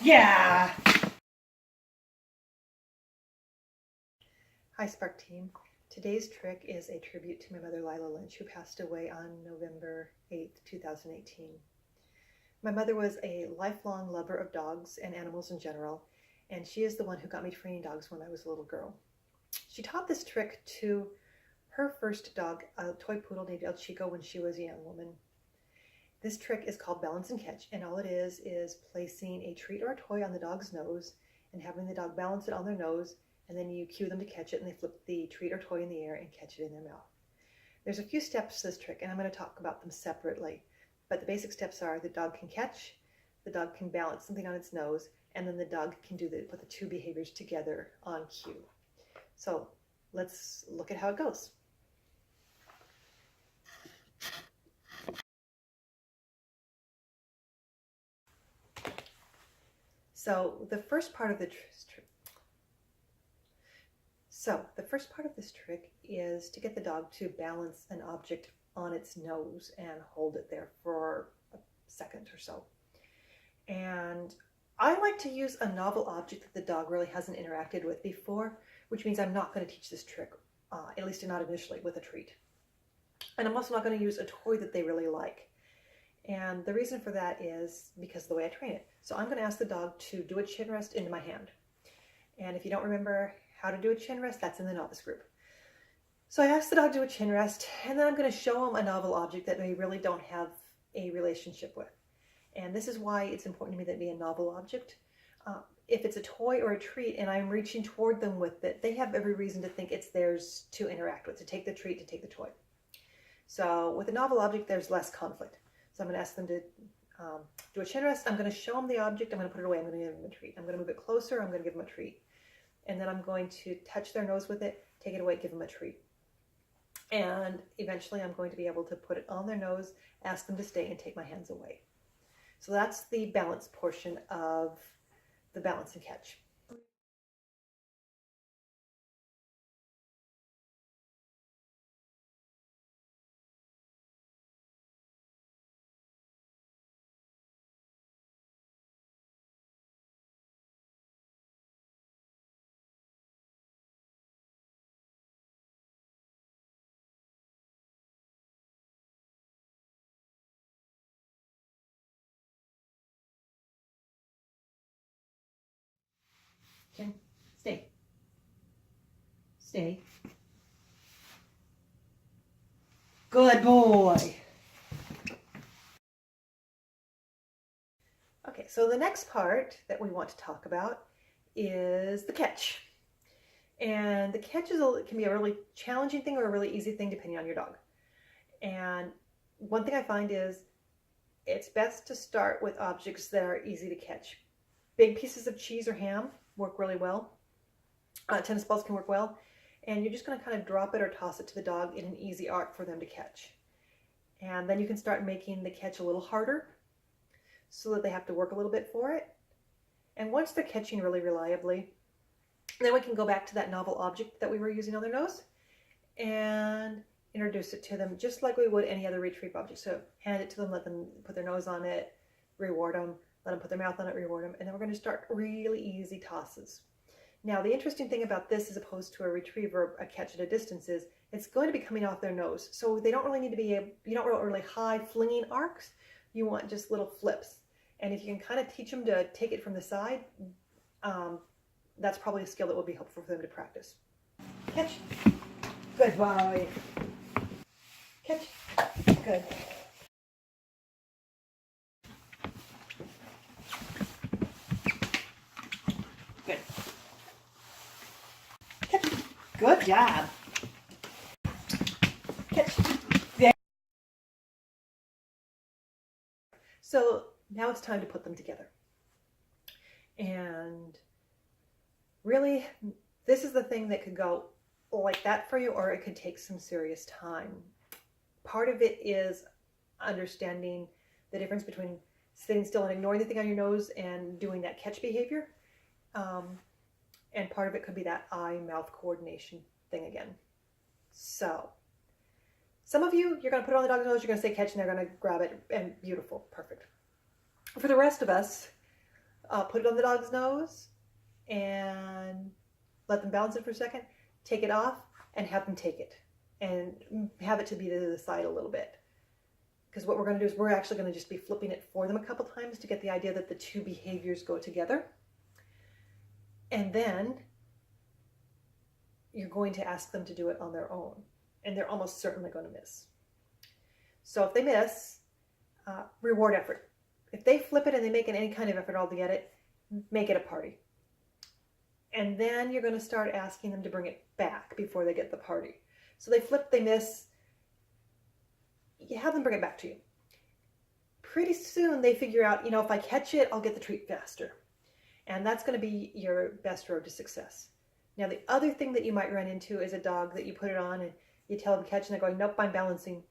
Yeah. Hi Spark Team. Today's trick is a tribute to my mother Lila Lynch, who passed away on November 8th, 2018. My mother was a lifelong lover of dogs and animals in general, and she is the one who got me training dogs when I was a little girl. She taught this trick to her first dog, a toy poodle named El Chico, when she was a young woman. This trick is called balance and catch, and all it is placing a treat or a toy on the dog's nose and having the dog balance it on their nose, and then you cue them to catch it, and they flip the treat or toy in the air and catch it in their mouth. There's a few steps to this trick, and I'm going to talk about them separately, but the basic steps are the dog can catch, the dog can balance something on its nose, and then the dog can put the two behaviors together on cue. So let's look at how it goes. So the first part of this trick is to get the dog to balance an object on its nose and hold it there for a second or so. And I like to use a novel object that the dog really hasn't interacted with before, which means I'm not going to teach this trick, at least not initially, with a treat. And I'm also not going to use a toy that they really like. And the reason for that is because of the way I train it. So I'm going to ask the dog to do a chin rest into my hand. And if you don't remember how to do a chin rest, that's in the novice group. So I ask the dog to do a chin rest, and then I'm going to show them a novel object that they really don't have a relationship with. And this is why it's important to me that it be a novel object. If it's a toy or a treat and I'm reaching toward them with it, they have every reason to think it's theirs to interact with, to take the treat, to take the toy. So with a novel object, there's less conflict. So I'm going to ask them to do a chin rest. I'm going to show them the object. I'm going to put it away. I'm going to give them a treat. I'm going to move it closer. I'm going to give them a treat. And then I'm going to touch their nose with it, take it away, give them a treat. And eventually I'm going to be able to put it on their nose, ask them to stay, and take my hands away. So that's the balance portion of the balance and catch. Okay, stay. Stay. Good boy. Okay, so the next part that we want to talk about is the catch. And the catch can be a really challenging thing or a really easy thing depending on your dog. And one thing I find is it's best to start with objects that are easy to catch. Big pieces of cheese or ham work really well. Tennis balls can work well. And you're just going to kind of drop it or toss it to the dog in an easy arc for them to catch. And then you can start making the catch a little harder so that they have to work a little bit for it. And once they're catching really reliably, then we can go back to that novel object that we were using on their nose and introduce it to them just like we would any other retrieve object. So hand it to them, let them put their nose on it, reward them, let them put their mouth on it, reward them, and then we're going to start really easy tosses. Now, the interesting thing about this, as opposed to a retrieve or a catch at a distance, is it's going to be coming off their nose. So they don't really need to be, you don't want really high flinging arcs. You want just little flips. And if you can kind of teach them to take it from the side, that's probably a skill that will be helpful for them to practice. Catch. Good boy. Catch. Good. Good. Catch. Good job. Catch. There. So now it's time to put them together. And really, this is the thing that could go like that for you, or it could take some serious time. Part of it is understanding the difference between sitting still and ignoring the thing on your nose and doing that catch behavior. And part of it could be that eye-mouth coordination thing again. So some of you, you're going to put it on the dog's nose, you're going to say catch, and they're going to grab it, and beautiful, perfect. For the rest of us, put it on the dog's nose and let them balance it for a second, take it off and have them take it and have it to be to the side a little bit. Because what we're going to do is we're actually going to just be flipping it for them a couple times to get the idea that the two behaviors go together. And then you're going to ask them to do it on their own. And they're almost certainly going to miss. So if they miss, reward effort. If they flip it and they make any kind of effort all to get it, make it a party. And then you're going to start asking them to bring it back before they get the party. So they flip, they miss, you have them bring it back to you. Pretty soon they figure out, if I catch it, I'll get the treat faster. And that's going to be your best road to success. Now, the other thing that you might run into is a dog that you put it on and you tell them catch and they're going, nope, I'm balancing.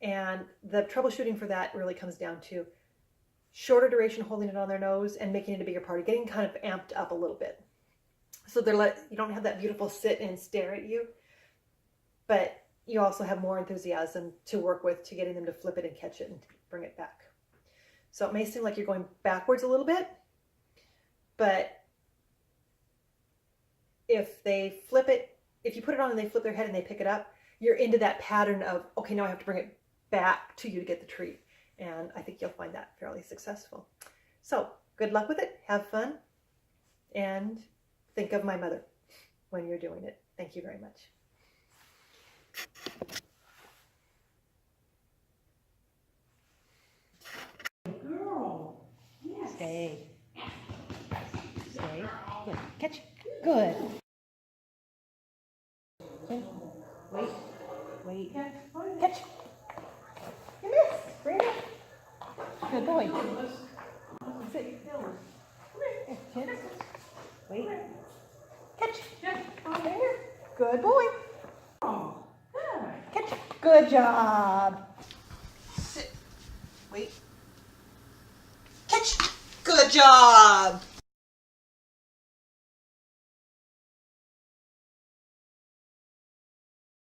And the troubleshooting for that really comes down to shorter duration holding it on their nose and making it a bigger party, getting kind of amped up a little bit. So you don't have that beautiful sit and stare at you, but you also have more enthusiasm to work with to getting them to flip it and catch it and bring it back. So it may seem like you're going backwards a little bit, but if they flip it, if you put it on and they flip their head and they pick it up, you're into that pattern of, okay, now I have to bring it back to you to get the treat. And I think you'll find that fairly successful. So good luck with it. Have fun. And think of my mother when you're doing it. Thank you very much. Girl. Yes. Stay. Stay. Good. Catch. Good. Wait. Wait. Catch. You missed. Bring it up. Good boy. Sit. Chin. Wait. Catch. There. Good boy. Oh, good. Catch. Good job. Sit. Wait. Catch. Good job.